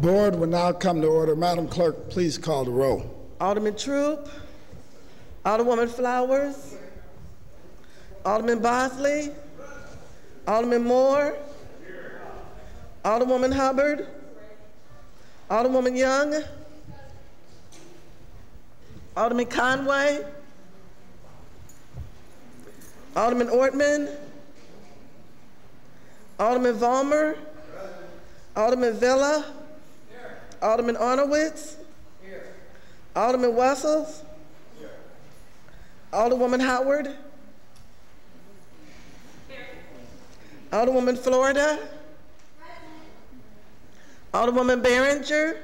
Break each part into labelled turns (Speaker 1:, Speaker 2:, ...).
Speaker 1: Board will now come to order. Madam Clerk, please call the roll.
Speaker 2: Alderman Troop, Alderwoman Flowers, Alderman Bosley, Alderman Moore, Alderwoman Hubbard, Alderwoman Young, Alderman Conway, Alderman Ortman, Alderman Vollmer, Alderman Villa, Alderman Arnowitz, Alderman Wessels, Alderwoman Howard, Alderwoman Florida, Alderwoman Behringer,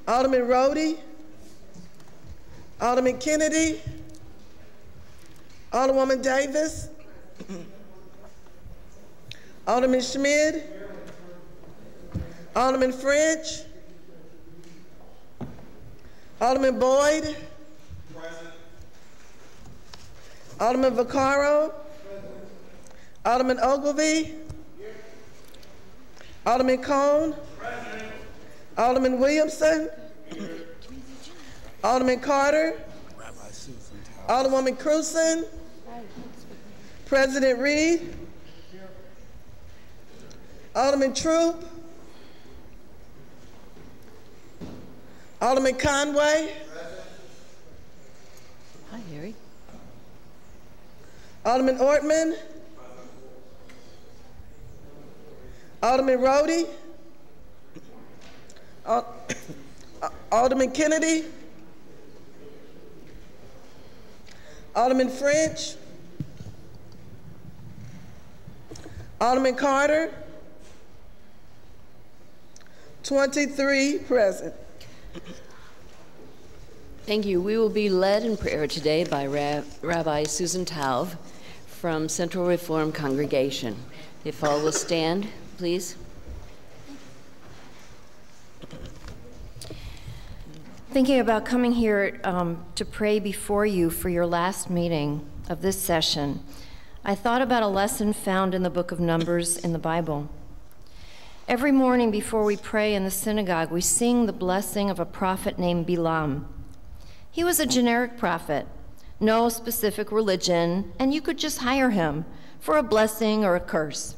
Speaker 2: Alderman Rhodey, Alderman Kennedy, Alderwoman Davis, Alderman Schmid, Alderman French, Alderman Boyd, present. Alderman Vaccaro, present. Alderman Ogilvie, here. Alderman Cone, present. Alderman Williamson, here. Alderman Carter, Alderwoman Cruzen, President Reed, Alderman Troop, Alderman Conway,
Speaker 3: hi, Harry.
Speaker 2: Alderman Ortman, Alderman Rhodey, Alderman Kennedy, Alderman French, Alderman Carter, 23 present.
Speaker 3: Thank you. We will be led in prayer today by Rabbi Susan Taub from Central Reform Congregation. If all will stand, please.
Speaker 4: Thinking about coming here to pray before you for your last meeting of this session, I thought about a lesson found in the book of Numbers in the Bible. Every morning before we pray in the synagogue, we sing the blessing of a prophet named Balaam. He was a generic prophet, no specific religion, and you could just hire him for a blessing or a curse.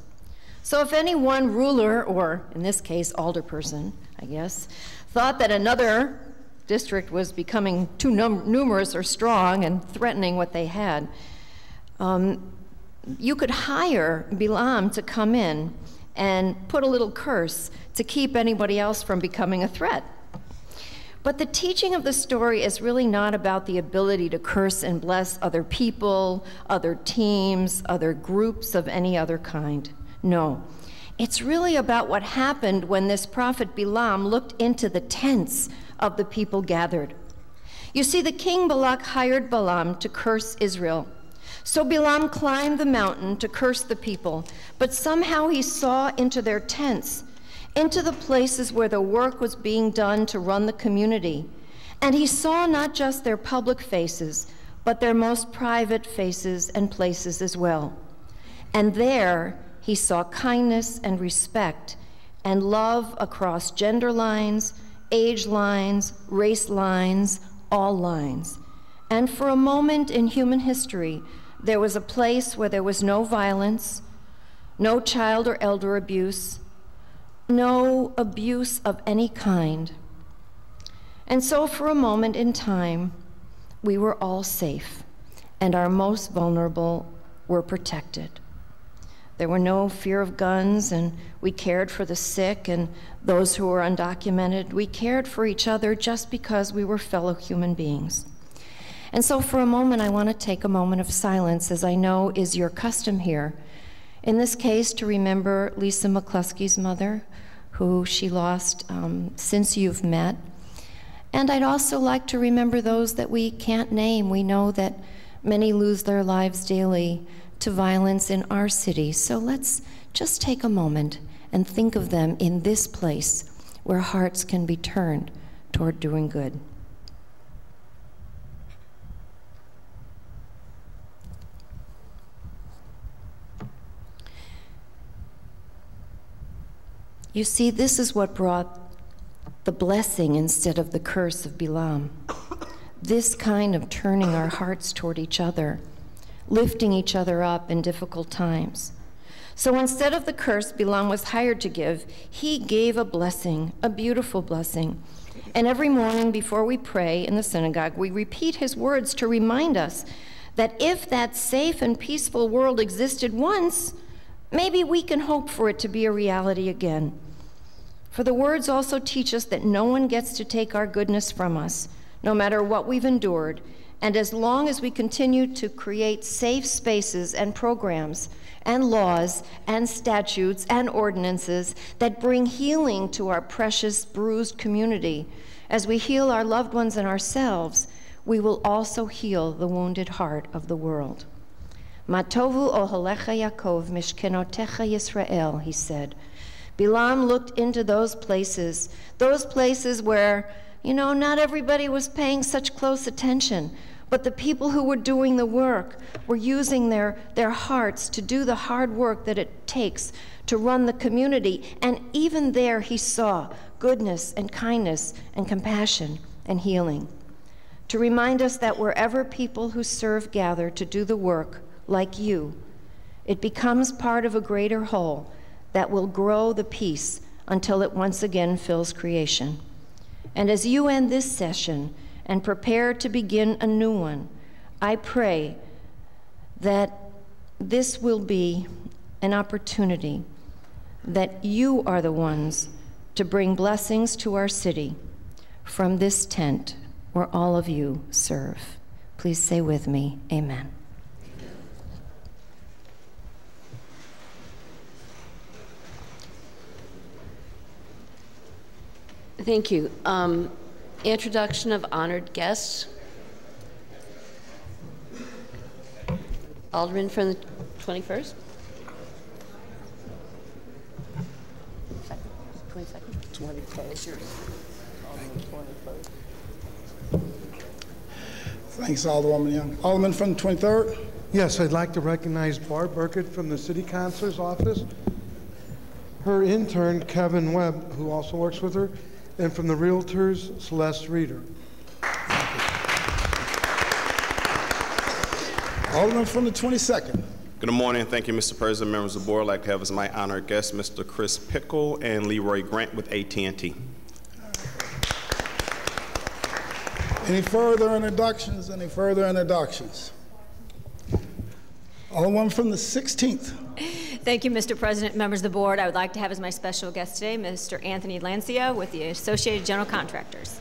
Speaker 4: So if any one ruler, or in this case, alderperson, I guess, thought that another district was becoming too numerous or strong and threatening what they had, you could hire Balaam to come in and put a little curse to keep anybody else from becoming a threat. But the teaching of the story is really not about the ability to curse and bless other people, other teams, other groups of any other kind. No, it's really about what happened when this prophet Balaam looked into the tents of the people gathered. You see, the king Balak hired Balaam to curse Israel. So Balaam climbed the mountain to curse the people, but somehow he saw into their tents, into the places where the work was being done to run the community. And he saw not just their public faces, but their most private faces and places as well. And there he saw kindness and respect and love across gender lines, age lines, race lines, all lines. And for a moment in human history, there was a place where there was no violence, no child or elder abuse, no abuse of any kind. And so for a moment in time, we were all safe, and our most vulnerable were protected. There were no fear of guns, and we cared for the sick and those who were undocumented. We cared for each other just because we were fellow human beings. And so for a moment, I want to take a moment of silence, as I know is your custom here. In this case, to remember Lisa McCluskey's mother, who she lost since you've met. And I'd also like to remember those that we can't name. We know that many lose their lives daily to violence in our city. So let's just take a moment and think of them in this place where hearts can be turned toward doing good. You see, this is what brought the blessing instead of the curse of Bilam. This kind of turning our hearts toward each other, lifting each other up in difficult times. So instead of the curse Bilam was hired to give, he gave a blessing, a beautiful blessing. And every morning before we pray in the synagogue, we repeat his words to remind us that if that safe and peaceful world existed once, maybe we can hope for it to be a reality again. For the words also teach us that no one gets to take our goodness from us, no matter what we've endured, and as long as we continue to create safe spaces and programs and laws and statutes and ordinances that bring healing to our precious bruised community, as we heal our loved ones and ourselves, we will also heal the wounded heart of the world. Matovu ohalecha Yaakov mishkenotecha Yisrael, he said. Bilam looked into those places where, not everybody was paying such close attention, but the people who were doing the work were using their hearts to do the hard work that it takes to run the community. And even there he saw goodness and kindness and compassion and healing. To remind us that wherever people who serve gather to do the work, like you, it becomes part of a greater whole that will grow the peace until it once again fills creation. And as you end this session and prepare to begin a new one, I pray that this will be an opportunity that you are the ones to bring blessings to our city from this tent where all of you serve. Please say with me, amen.
Speaker 3: Thank you. Introduction of honored guests. Alderman from the 21st.
Speaker 2: 21st.
Speaker 1: Thanks, Alderwoman Young. Alderman from the 23rd.
Speaker 5: Yes, I'd like to recognize Barb Burkett from the City Councilor's office, her intern, Kevin Webb, who also works with her, and from the Realtors, Celeste Reeder.
Speaker 1: Alderman from the 22nd.
Speaker 6: Good morning. Thank you, Mr. President, members of the board. I'd like to have as my honored guests Mr. Chris Pickle and Leroy Grant with AT&T.
Speaker 1: Any further introductions? Any further introductions? Alderman from the 16th.
Speaker 7: Thank you, Mr. President, members of the board. I would like to have as my special guest today Mr. Anthony Lancia with the Associated General Contractors.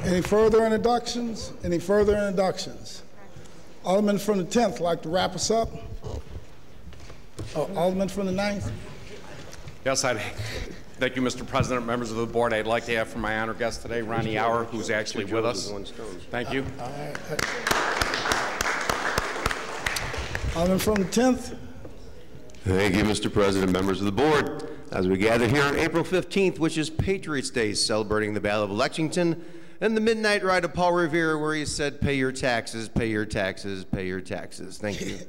Speaker 1: Any further introductions? Any further introductions? Alderman from the 10th, like to wrap us up? Oh, Alderman from the 9th?
Speaker 8: Yes, thank you, Mr. President, members of the board. I'd like to have for my honored guest today, Ronnie Auer, who's actually with us. Thank you.
Speaker 1: Alderman from the 10th.
Speaker 9: Thank you, Mr. President, members of the board. As we gather here on April 15th, which is Patriots Day, celebrating the Battle of Lexington and the midnight ride of Paul Revere, where he said, pay your taxes, pay your taxes, pay your taxes. Thank you.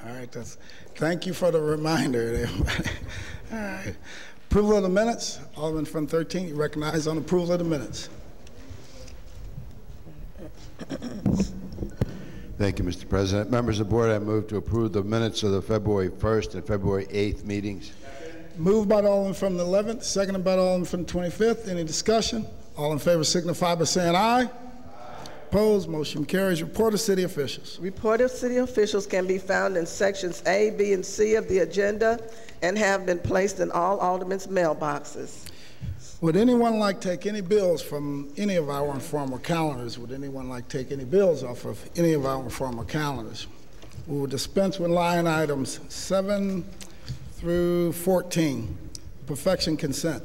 Speaker 1: All right, thank you for the reminder. All right. Approval of the minutes. Alderman from 13, you recognize on approval of the minutes.
Speaker 10: Thank you, Mr. President. Members of the board, I move to approve the minutes of the February 1st and February 8th meetings.
Speaker 1: Moved by the Alderman from the 11th, seconded by the Alderman from the 25th. Any discussion? All in favor signify by saying aye. Opposed? Motion carries. Report of city officials.
Speaker 2: Report of city officials can be found in sections A, B, and C of the agenda and have been placed in all aldermen's mailboxes.
Speaker 1: Would anyone like to take any bills from any of our informal calendars? Would anyone like to take any bills off of any of our informal calendars? We will dispense with line items 7 through 14. Perfection consent.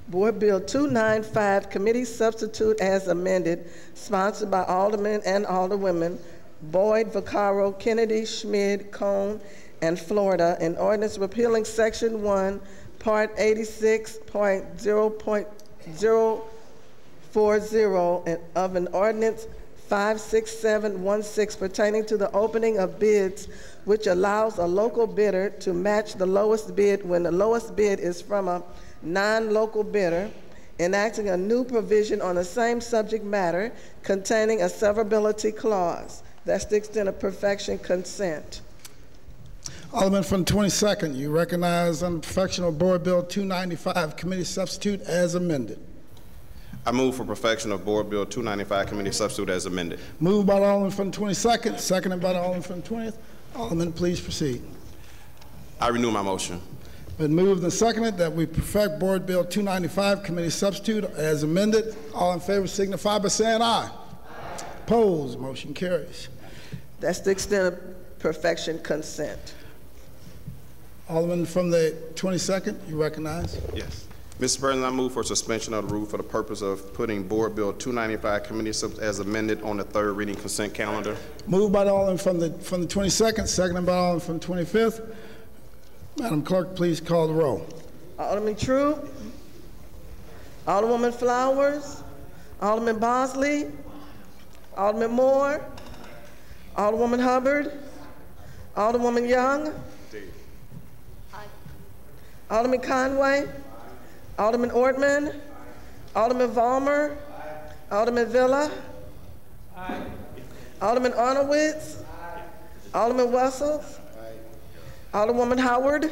Speaker 2: Board Bill 295, Committee Substitute as amended, sponsored by Aldermen and Alderwomen Boyd, Vaccaro, Kennedy, Schmid, Cone, and Florida, an ordinance repealing Section 1, Part 86.0.040 of an ordinance 56716 pertaining to the opening of bids, which allows a local bidder to match the lowest bid when the lowest bid is from a non-local bidder, enacting a new provision on the same subject matter containing a severability clause. That's the extent of perfection consent.
Speaker 1: Alderman from the 22nd, you recognize on perfection of Board Bill 295, committee substitute as amended.
Speaker 6: I move for perfection of Board Bill 295, committee substitute as amended.
Speaker 1: Moved by the Alderman from the 22nd, seconded by the Alderman from the 20th. Alderman, please proceed.
Speaker 6: I renew my motion.
Speaker 1: Been moved and seconded that we perfect Board Bill 295, committee substitute as amended. All in favor signify by saying aye. Aye. Opposed, motion carries.
Speaker 2: That's the extent of perfection consent.
Speaker 1: Alderman from the 22nd, you recognize?
Speaker 6: Yes. Mr. President, I move for suspension of the rule for the purpose of putting Board Bill 295 committee as amended on the third reading consent calendar.
Speaker 1: Moved by the Alderman from the 22nd, seconded by the Alderman from the 25th. Madam Clerk, please call the roll.
Speaker 2: Alderman Troop, Alderwoman Flowers, Alderman Bosley, Alderman Moore, Alderwoman Hubbard, Alderwoman Young, Alderman Conway, Alderman Ortman, Alderman Vollmer, Alderman Villa, Alderman Arnowitz, Alderman Wessels, Alderwoman Howard,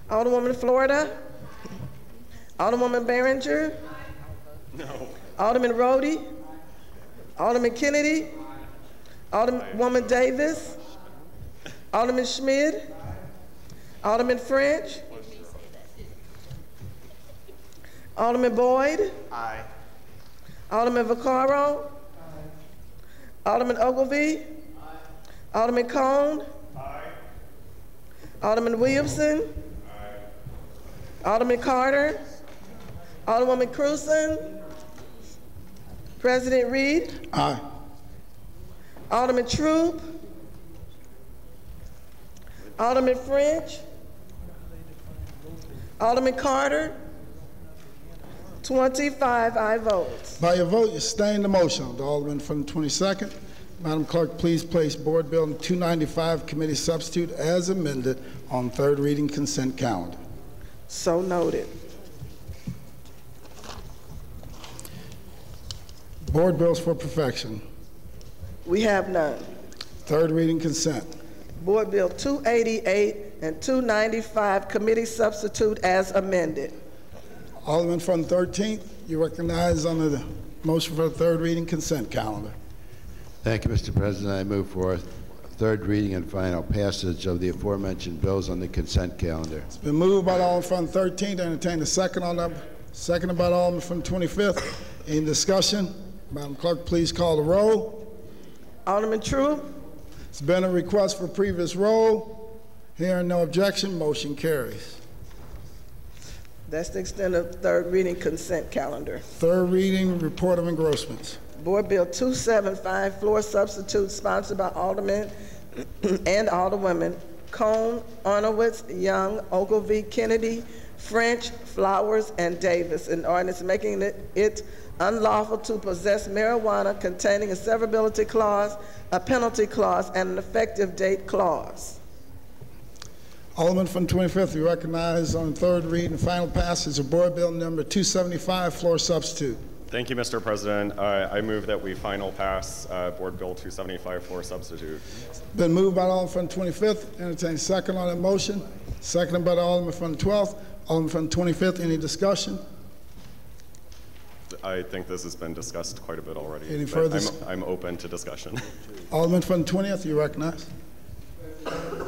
Speaker 2: Alderwoman Florida, Alderwoman Behringer, Alderman Rhodey, Alderman Kennedy, Alderwoman Davis, Alderman Schmid, Alderman French, Alderman Boyd,
Speaker 6: Aye.
Speaker 2: Alderman Vaccaro, Alderman Ogilvie, Alderman Cone, Alderman Williamson, Alderman Carter, Alderwoman Cruzen, President Reed,
Speaker 1: Aye.
Speaker 2: Alderman Troop, Alderman French, Alderman Carter, 25 aye votes.
Speaker 1: By your vote, you sustain the motion. The Alderman from the 22nd. Madam Clerk, please place Board Bill 295 committee substitute as amended on third reading consent calendar.
Speaker 2: So noted.
Speaker 1: Board bills for perfection.
Speaker 2: We have none.
Speaker 1: Third reading consent.
Speaker 2: Board Bill 288 and 295 committee substitute as amended.
Speaker 1: Alderman from the 13th, you recognize under the motion for the third reading consent calendar.
Speaker 10: Thank you, Mr. President. I move for third reading and final passage of the aforementioned bills on the consent calendar.
Speaker 1: It's been moved by the Alderman from the 13th. Entertain a second on that. Seconded by the Alderman from the 25th. Any discussion? Madam Clerk, please call the roll.
Speaker 2: Alderman Troop,
Speaker 1: It's been a request for previous roll. Hearing no objection, motion carries.
Speaker 2: that's the extent of third reading consent calendar.
Speaker 1: Third reading, report of engrossments.
Speaker 2: Board Bill 275, floor substitute, sponsored by Aldermen and Alderwomen Cone, Arnowitz, Young, Ogilvie, Kennedy, French, Flowers, and Davis. An ordinance making it unlawful to possess marijuana containing a severability clause, a penalty clause, and an effective date clause.
Speaker 1: Alderman from 25th, you recognize on third read and final passage of Board Bill number 275, floor substitute.
Speaker 11: Thank you, Mr. President. I move that we final pass Board Bill 275, floor substitute.
Speaker 1: Been moved by the Alderman from the 25th. Entertain second on that motion. Seconded by the Alderman from the 12th. Alderman from the 25th, any discussion?
Speaker 11: I think this has been discussed quite a bit already.
Speaker 1: Any further?
Speaker 11: I'm open to discussion.
Speaker 1: Alderman from the 20th, you recognize.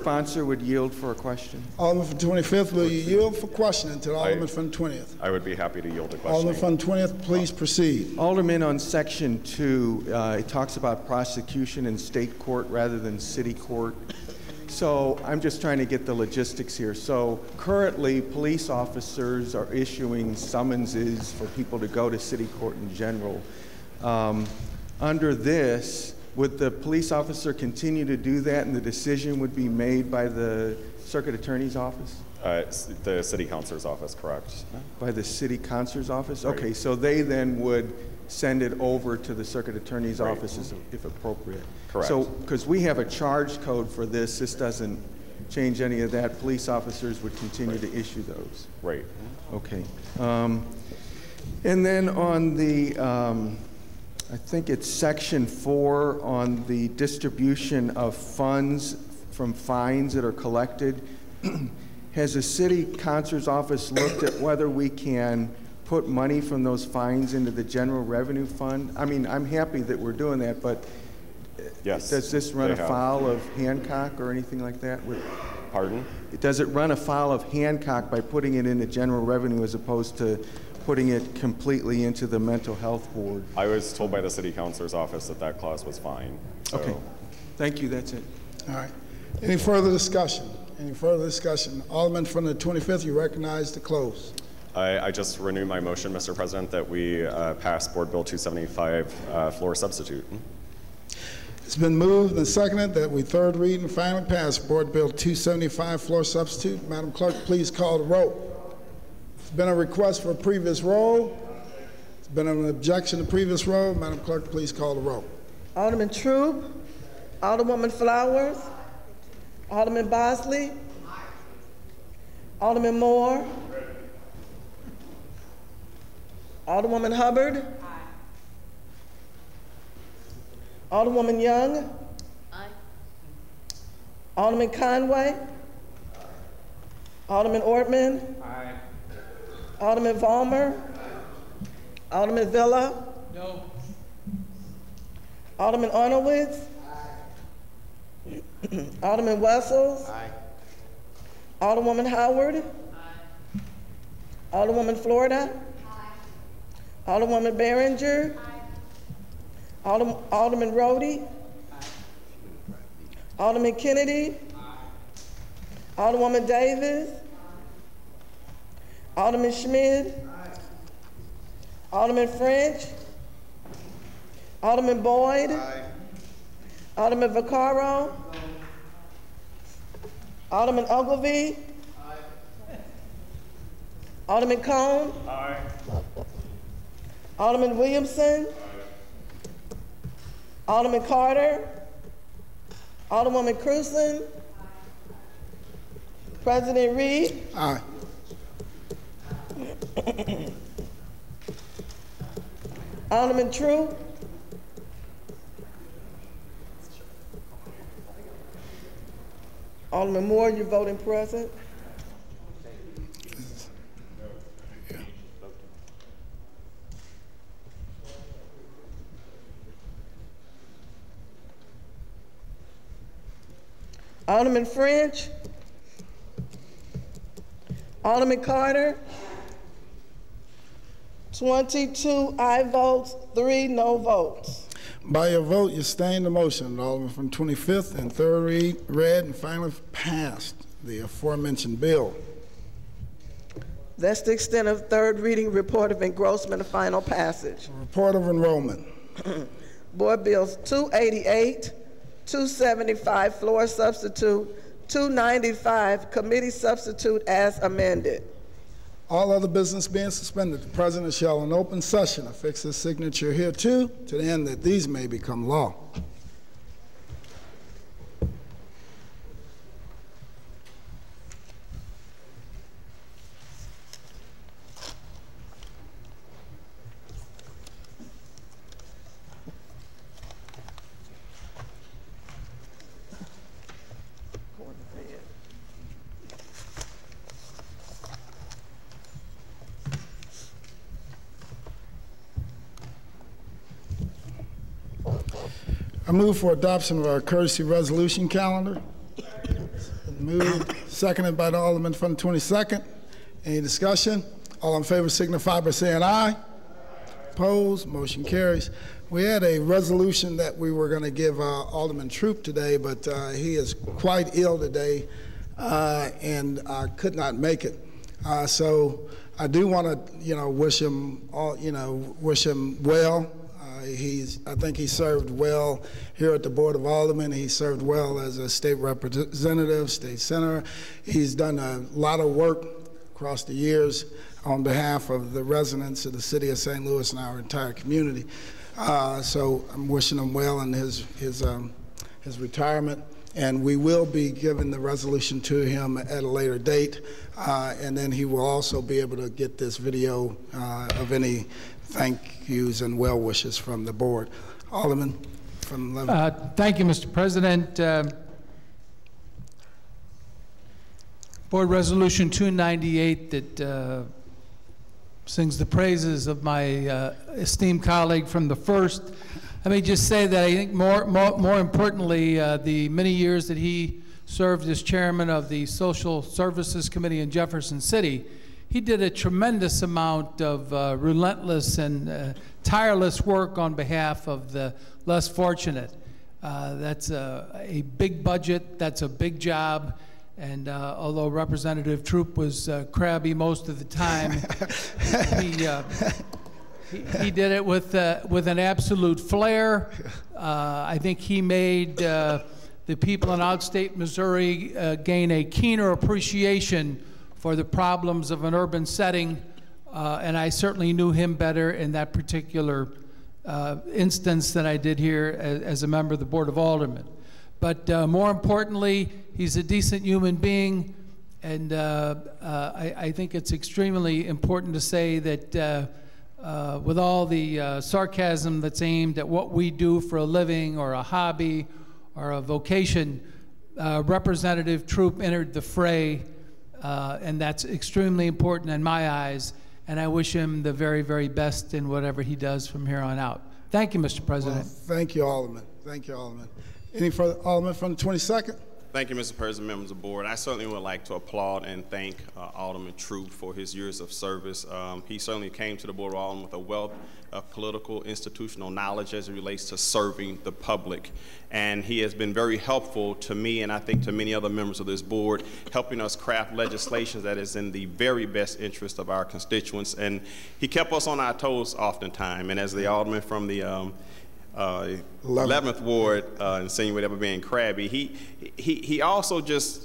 Speaker 12: Sponsor would yield for a question.
Speaker 1: Alderman from the 25th, will you yield for questioning to the Alderman from the 20th?
Speaker 11: I would be happy to yield a question.
Speaker 1: Alderman from the 20th, please proceed.
Speaker 12: Alderman, on section 2, it talks about prosecution in state court rather than city court. So I'm just trying to get the logistics here. So currently, police officers are issuing summonses for people to go to city court in general. Under this, would the police officer continue to do that and the decision would be made by the circuit attorney's office?
Speaker 11: The city councilor's office, correct.
Speaker 12: By the city councilor's office?
Speaker 11: Right.
Speaker 12: Okay, so they then would send it over to the Circuit Attorney's
Speaker 11: Right.
Speaker 12: office if appropriate.
Speaker 11: Correct.
Speaker 12: So, because we have a charge code for this doesn't change any of that. Police officers would continue to issue those.
Speaker 11: Right.
Speaker 12: Okay. And then on the, I think it's section 4 on the distribution of funds from fines that are collected. Has the city concert's office looked at whether we can put money from those fines into the general revenue fund? I mean, I'm happy that we're doing that, but
Speaker 11: Yes.
Speaker 12: does this run
Speaker 11: they
Speaker 12: afoul of Hancock or anything like that?
Speaker 11: Pardon?
Speaker 12: Does it run afoul of Hancock by putting it into general revenue as opposed to putting it completely into the mental health board?
Speaker 11: I was told by the city councilor's office that that clause was fine. So.
Speaker 12: Okay. Thank you. That's it.
Speaker 1: All right. Any further discussion? Any further discussion? Alderman from the 25th, you recognize to close.
Speaker 11: I just renew my motion, Mr. President, that we pass Board Bill 275 floor substitute.
Speaker 1: It's been moved and seconded that we third read and finally pass Board Bill 275 floor substitute. Madam Clerk, please call the roll. There's been a request for a previous roll. There's been an objection to previous roll. Madam Clerk, please call the roll.
Speaker 2: Alderman Troop, Alderwoman Flowers, Alderman Bosley, Alderman Moore, Alderwoman Hubbard, Alderwoman Young, Alderman Conway, Alderman Ortman, Alderman Vollmer, Alderman Villa,
Speaker 13: No.
Speaker 2: Alderman Arnowitz, Alderman Wessels, Alderwoman Howard, Alderwoman Florida, Alderwoman Behringer, Alderman Rhodey, Alderman Kennedy, Alderwoman Davis, Alderman Schmid, Alderman French, Alderman Boyd, Alderman Vaccaro, Alderman Ogilvie, Alderman Cone, Alderman Williamson, Alderman Carter, Alderwoman Cruzen, President Reed.
Speaker 1: Aye.
Speaker 2: Alderman True. Alderman Moore, you're voting present. Alderman French, Alderman Carter, 22 aye votes, 3 no votes.
Speaker 1: By your vote, you sustain the motion. Alderman from 25th and third read and finally passed the aforementioned bill.
Speaker 2: That's the extent of third reading, report of engrossment, and final passage.
Speaker 1: Report of enrollment.
Speaker 2: Board Bills 288, 275, floor substitute, 295, committee substitute as amended.
Speaker 1: All other business being suspended, the President shall in open session affix his signature hereto to the end that these may become law. I move for adoption of our courtesy resolution calendar. Moved, seconded by the Alderman from the 22nd. Any discussion? All in favor signify by saying aye. Opposed? Motion carries. We had a resolution that we were going to give Alderman Troop today, but he is quite ill today and could not make it. So I do want to, wish him well. I think he served well here at the Board of Aldermen. He served well as a state representative, state senator. He's done a lot of work across the years on behalf of the residents of the city of St. Louis and our entire community. So I'm wishing him well in his retirement, and we will be giving the resolution to him at a later date, and then he will also be able to get this video of any thank yous and well wishes from the board. Alderman from 11th.
Speaker 13: Thank you, Mr. President. Board Resolution 298 that sings the praises of my esteemed colleague from the 1st. Let me just say that I think more importantly, the many years that he served as chairman of the Social Services Committee in Jefferson City, he did a tremendous amount of relentless and tireless work on behalf of the less fortunate. That's a big budget, that's a big job, and although Representative Troop was crabby most of the time, he did it with an absolute flair. I think he made the people in outstate Missouri gain a keener appreciation for the problems of an urban setting, and I certainly knew him better in that particular instance than I did here as a member of the Board of Aldermen. But more importantly, he's a decent human being, and I think it's extremely important to say that with all the sarcasm that's aimed at what we do for a living or a hobby or a vocation, Representative Troop entered the fray, and that's extremely important in my eyes, and I wish him the very, very best in whatever he does from here on out. Thank you, Mr. President.
Speaker 1: Well, thank you, Alderman. Thank you, Alderman. Any further, Alderman from the 22nd?
Speaker 6: Thank you, Mr. President, members of the board. I certainly would like to applaud and thank Alderman Troop for his years of service. He certainly came to the Board of Aldermen with a wealth of political institutional knowledge as it relates to serving the public. And he has been very helpful to me, and I think to many other members of this board, helping us craft legislation that is in the very best interest of our constituents. And he kept us on our toes oftentimes. And as the Alderman from the 11th Ward insinuated ever being crabby, he also just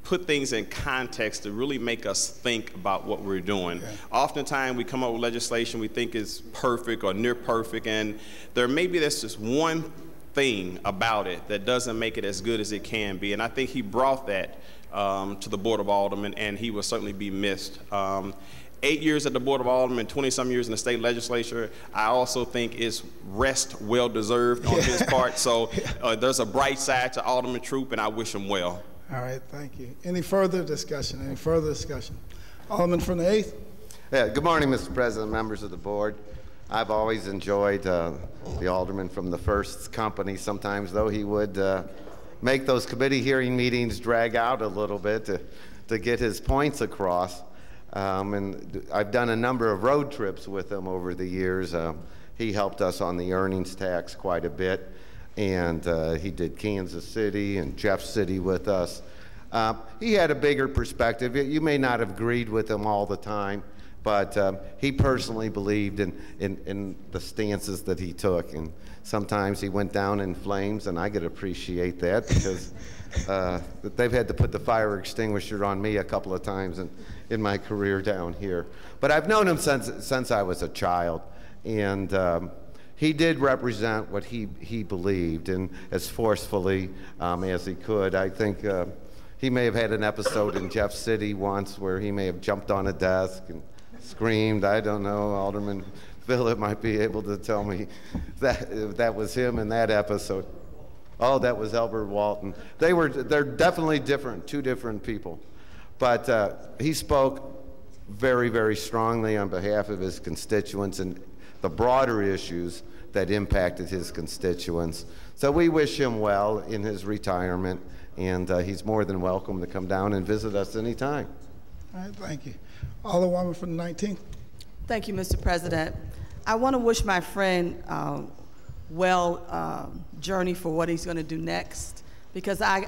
Speaker 6: put things in context to really make us think about what we're doing. Yeah. Oftentimes we come up with legislation we think is perfect or near perfect, and there's just one thing about it that doesn't make it as good as it can be, and I think he brought that to the Board of Aldermen, and he will certainly be missed. 8 years at the Board of Aldermen, 20-some years in the state legislature, I also think is rest well-deserved on his part. So there's a bright side to Alderman Troop, and I wish him well.
Speaker 1: All right, thank you. Any further discussion? Any further discussion? Alderman from the 8th.
Speaker 14: Yeah, good morning, Mr. President, members of the board. I've always enjoyed the Alderman from the 1st's company. Sometimes, though, he would make those committee hearing meetings drag out a little bit to get his points across. And I've done a number of road trips with him over the years. He helped us on the earnings tax quite a bit, and he did Kansas City and Jeff City with us. He had a bigger perspective. You may not have agreed with him all the time, but he personally believed in the stances that he took, and sometimes he went down in flames, and I could appreciate that because they've had to put the fire extinguisher on me a couple of times in my career down here. But I've known him since I was a child, and he did represent what he believed, and as forcefully as he could. I think he may have had an episode in Jeff City once where he may have jumped on a desk and screamed. I don't know, Alderman Phillip might be able to tell me that was him in that episode. Oh, that was Albert Walton. They're definitely different, two different people. But he spoke very, very strongly on behalf of his constituents and the broader issues that impacted his constituents. So we wish him well in his retirement, and he's more than welcome to come down and visit us anytime.
Speaker 1: All right, thank you. Alderwoman from the 19th.
Speaker 15: Thank you, Mr. President. I want to wish my friend journey for what he's going to do next, because I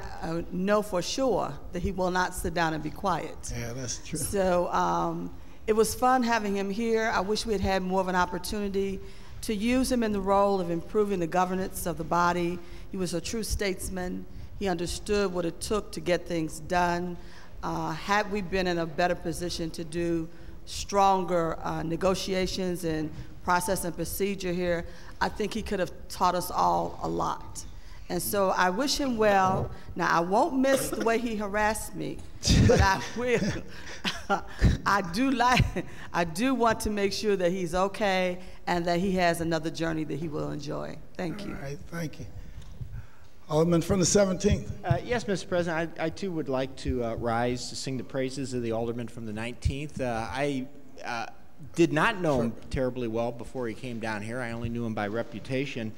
Speaker 15: know for sure that he will not sit down and be quiet.
Speaker 1: Yeah, that's true.
Speaker 15: So it was fun having him here. I wish we had had more of an opportunity to use him in the role of improving the governance of the body. He was a true statesman. He understood what it took to get things done. Had we been in a better position to do stronger negotiations and process and procedure here, I think he could have taught us all a lot. And so I wish him well. Now, I won't miss the way he harassed me, but I will. I do want to make sure that he's okay and that he has another journey that he will enjoy. Thank you.
Speaker 1: All right, thank you. Alderman from the 17th.
Speaker 16: Yes, Mr. President, I too would like to rise to sing the praises of the Alderman from the 19th. I did not know him terribly well before he came down here. I only knew him by reputation.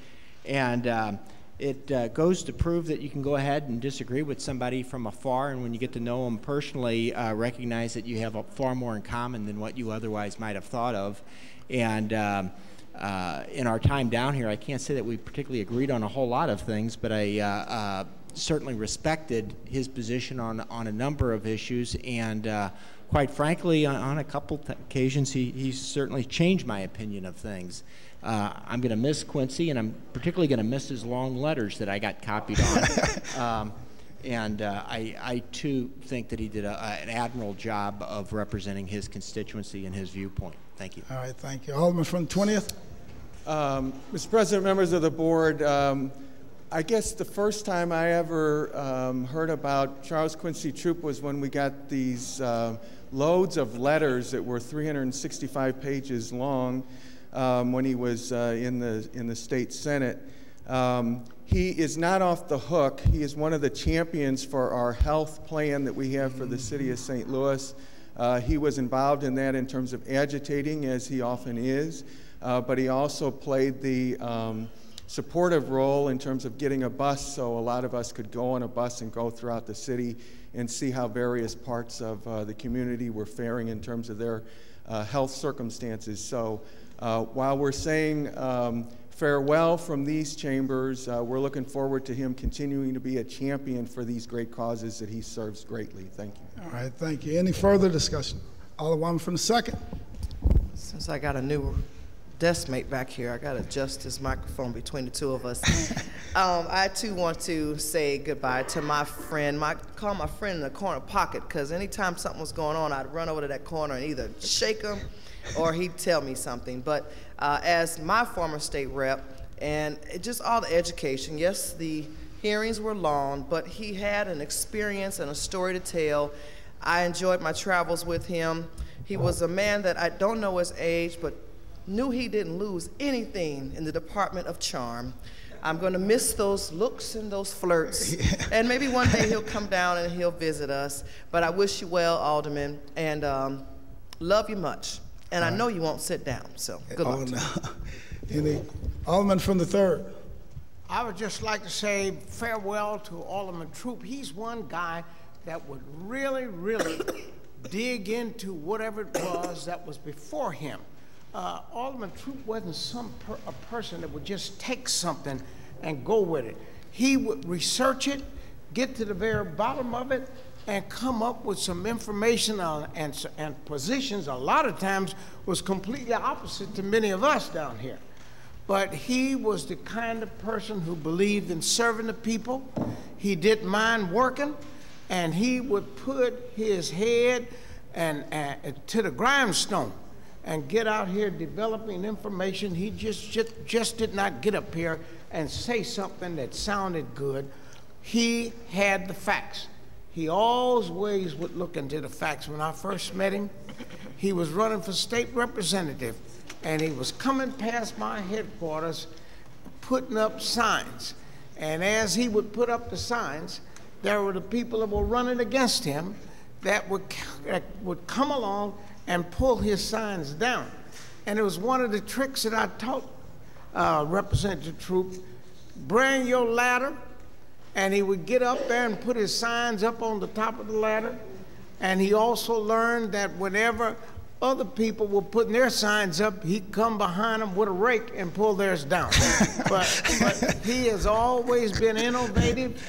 Speaker 16: And it goes to prove that you can go ahead and disagree with somebody from afar, and when you get to know them personally, recognize that you have far more in common than what you otherwise might have thought of. And in our time down here, I can't say that we particularly agreed on a whole lot of things, but I certainly respected his position on a number of issues, and quite frankly, on a couple occasions, he certainly changed my opinion of things. I'm going to miss Quincy, and I'm particularly going to miss his long letters that I got copied on. I too think that he did an admirable job of representing his constituency and his viewpoint. Thank you.
Speaker 1: All right, thank you. Alderman from the 20th.
Speaker 12: Mr. President, members of the board, I guess the first time I ever heard about Charles Quincy Troup was when we got these loads of letters that were 365 pages long when he was in the state Senate. He is not off the hook. He is one of the champions for our health plan that we have for the city of St. Louis. He was involved in that in terms of agitating, as he often is, but he also played the supportive role in terms of getting a bus so a lot of us could go on a bus and go throughout the city and see how various parts of the community were faring in terms of their health circumstances. So while we're saying farewell from these chambers, we're looking forward to him continuing to be a champion for these great causes that he serves greatly. Thank you.
Speaker 1: All right, thank you. Any further discussion? Alderman from the 2nd.
Speaker 2: Since I got a new desk mate back here, I got to adjust this microphone between the two of us. I too want to say goodbye to my friend. Call my friend in the corner pocket, because anytime something was going on, I'd run over to that corner and either shake him or he'd tell me something. But as my former state rep, and just all the education, yes, the hearings were long, but he had an experience and a story to tell. I enjoyed my travels with him. He was a man that I don't know his age, but knew he didn't lose anything in the department of charm. I'm going to miss those looks and those flirts, and maybe one day he'll come down and he'll visit us. But I wish you well, Alderman, and love you much. And I know you won't sit down, so good luck.
Speaker 1: Any Alderman from the 3rd.
Speaker 17: I would just like to say farewell to Alderman Troup. He's one guy that would really, really dig into whatever it was that was before him. Alderman Troup wasn't a person that would just take something and go with it. He would research it, get to the very bottom of it, and come up with some information and positions a lot of times was completely opposite to many of us down here. But he was the kind of person who believed in serving the people. He didn't mind working, and he would put his head to the grindstone and get out here developing information. He just did not get up here and say something that sounded good. He had the facts. He always would look into the facts. When I first met him, he was running for state representative, and he was coming past my headquarters putting up signs. And as he would put up the signs, there were the people that were running against him that would come along and pull his signs down. And it was one of the tricks that I taught Representative Troup. Bring your ladder, and he would get up there and put his signs up on the top of the ladder. And he also learned that whenever other people were putting their signs up, he'd come behind them with a rake and pull theirs down. but he has always been innovative.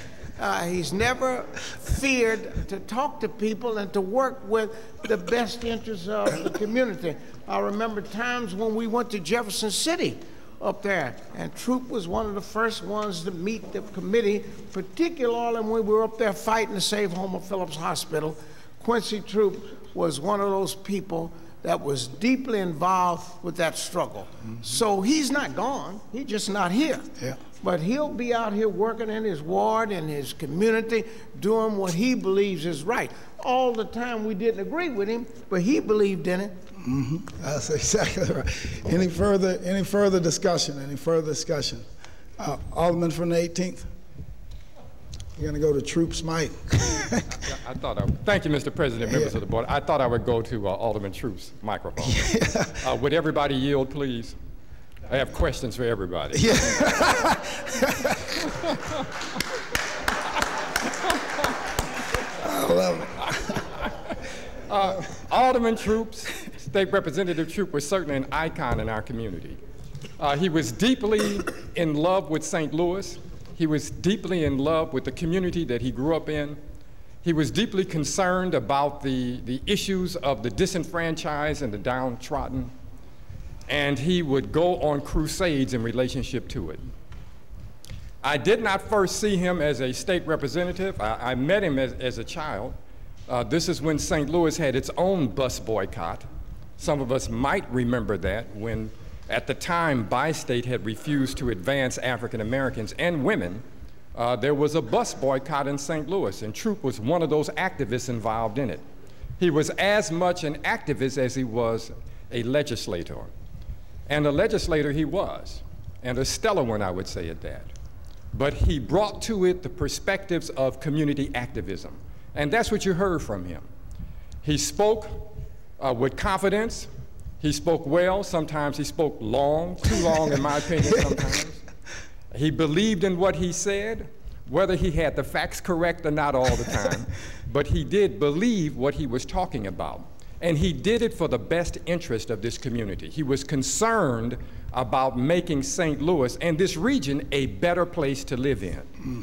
Speaker 17: He's never feared to talk to people and to work with the best interests of the community. I remember times when we went to Jefferson City up there, and Troup was one of the first ones to meet the committee, particularly when we were up there fighting to save Homer Phillips Hospital, Quincy Troop was one of those people that was deeply involved with that struggle. So he's not gone, he's just not here.
Speaker 1: Yeah.
Speaker 17: But he'll be out here working in his ward, in his community, doing what he believes is right. All the time we didn't agree with him, but he believed in it.
Speaker 1: That's exactly right. Any further discussion? Any further discussion? Alderman from the 18th. You're going to go to Troops Mike.
Speaker 18: Thank you, Mr. President, members of the board. I thought I would go to Alderman Troop's microphone. Would everybody yield, please? I have questions for everybody.
Speaker 1: Yeah. I love
Speaker 18: it. Alderman Troop's, State Representative Troop, was certainly an icon in our community. He was deeply in love with St. Louis. He was deeply in love with the community that he grew up in. He was deeply concerned about the issues of the disenfranchised and the downtrodden. And he would go on crusades in relationship to it. I did not first see him as a state representative. I met him as a child. This is when St. Louis had its own bus boycott. Some of us might remember that when, at the time, Bi-State had refused to advance African Americans and women. There was a bus boycott in St. Louis, and Troop was one of those activists involved in it. He was as much an activist as he was a legislator. And a legislator he was, and a stellar one, I would say at that. But he brought to it the perspectives of community activism. And that's what you heard from him. He spoke with confidence. He spoke well. Sometimes he spoke long, too long in my opinion sometimes. He believed in what he said, whether he had the facts correct or not all the time. But he did believe what he was talking about. And he did it for the best interest of this community. He was concerned about making St. Louis and this region a better place to live in,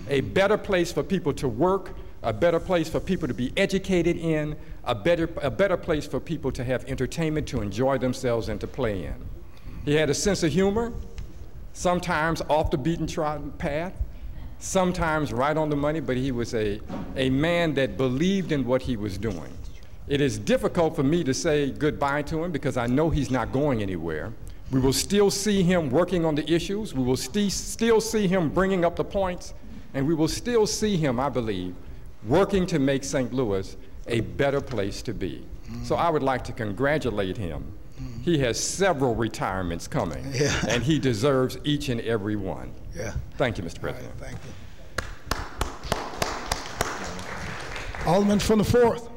Speaker 18: a better place for people to work, a better place for people to be educated in, a better place for people to have entertainment, to enjoy themselves and to play in. He had a sense of humor, sometimes off the beaten path, sometimes right on the money, but he was a man that believed in what he was doing. It is difficult for me to say goodbye to him because I know he's not going anywhere. We will still see him working on the issues. We will still see him bringing up the points. And we will still see him, I believe, working to make St. Louis a better place to be. So I would like to congratulate him. He has several retirements coming, and he deserves each and every one. Thank you, Mr. President.
Speaker 1: Right, thank you. Alderman from the 4th.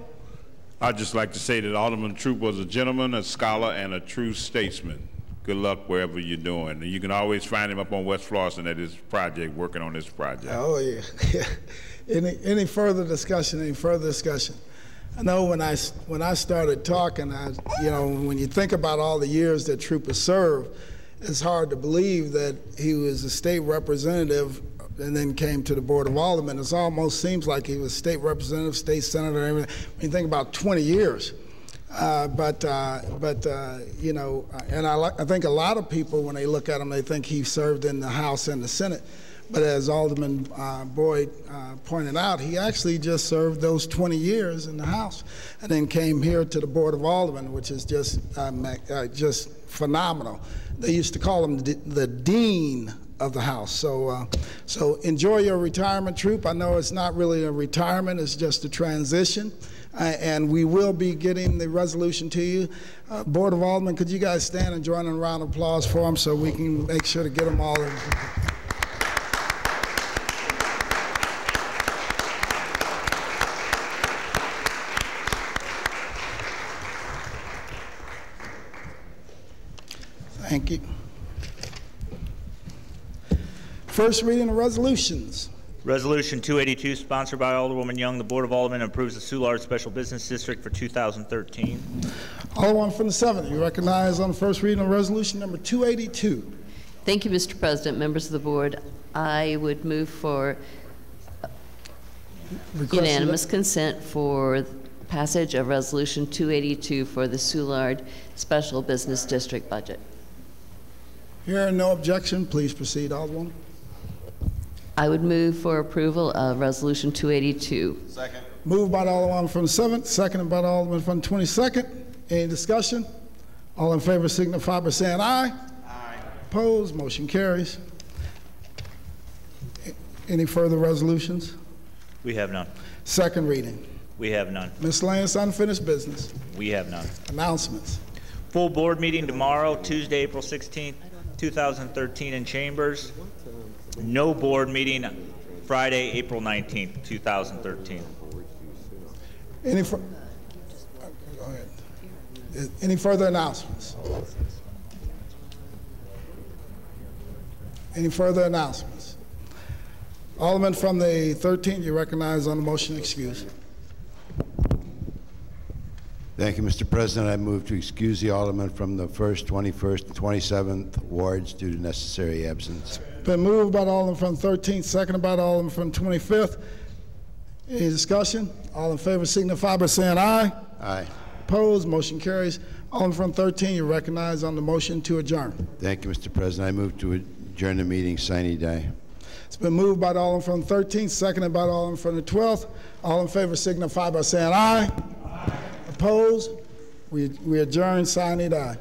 Speaker 19: I'd just like to say that Alderman Troop was a gentleman, a scholar, and a true statesman. Good luck wherever you're doing. And you can always find him up on West Florissant at his project, working on this project.
Speaker 1: Oh, yeah. Any further discussion, any further discussion? I know when I started talking, when you think about all the years that Troop has served, it's hard to believe that he was a state representative and then came to the Board of Aldermen. It almost seems like he was state representative, state senator, and everything. When you think about 20 years. And I think a lot of people, when they look at him, they think he served in the House and the Senate. But as Alderman Boyd pointed out, he actually just served those 20 years in the House and then came here to the Board of Aldermen, which is just phenomenal. They used to call him the Dean of the House. So enjoy your retirement, Troop. I know it's not really a retirement, it's just a transition. And we will be getting the resolution to you. Board of Aldermen, could you guys stand and join in a round of applause for them so we can make sure to get them all in. Thank you. First reading of resolutions.
Speaker 20: Resolution 282, sponsored by Alderwoman Young. The Board of Aldermen approves the Soulard Special Business District for 2013.
Speaker 1: Alderman from the 7th, you recognize on the first reading of resolution number 282.
Speaker 3: Thank you, Mr. President, members of the board. I would move for unanimous consent for passage of resolution 282 for the Soulard Special Business District budget.
Speaker 1: Hearing no objection, please proceed, Alderwoman.
Speaker 3: I would move for approval of resolution 282.
Speaker 14: Second.
Speaker 1: Moved by the Alderman from the 7th, seconded by the Alderman from the 22nd. Any discussion? All in favor signify by saying aye. Aye. Opposed? Motion carries. Any further resolutions?
Speaker 20: We have none.
Speaker 1: Second reading.
Speaker 20: We have none.
Speaker 1: Miscellaneous unfinished business.
Speaker 20: We have none.
Speaker 1: Announcements.
Speaker 20: Full board meeting tomorrow, Tuesday, April 16th, 2013 in Chambers. No board meeting Friday, April 19th, 2013.
Speaker 1: Go ahead. Any further announcements? Any further announcements? Alderman from the 13th, you recognize on the motion to excuse.
Speaker 10: Thank you, Mr. President. I move to excuse the Alderman from the 1st, 21st, and 27th wards due to necessary absence.
Speaker 1: Been moved by the Alderman from the 13th, seconded by the Alderman from the 25th. Any discussion? All in favor signify by saying aye.
Speaker 10: Aye.
Speaker 1: Opposed? Motion carries. Alderman from 13, you recognize on the motion to adjourn.
Speaker 10: Thank you, Mr. President. I move to adjourn the meeting, Sine Die.
Speaker 1: It's been moved by the Alderman from the 13th, seconded by the Alderman from the 12th. All in favor signify by saying aye. Aye. Opposed? We adjourn, Sine Die.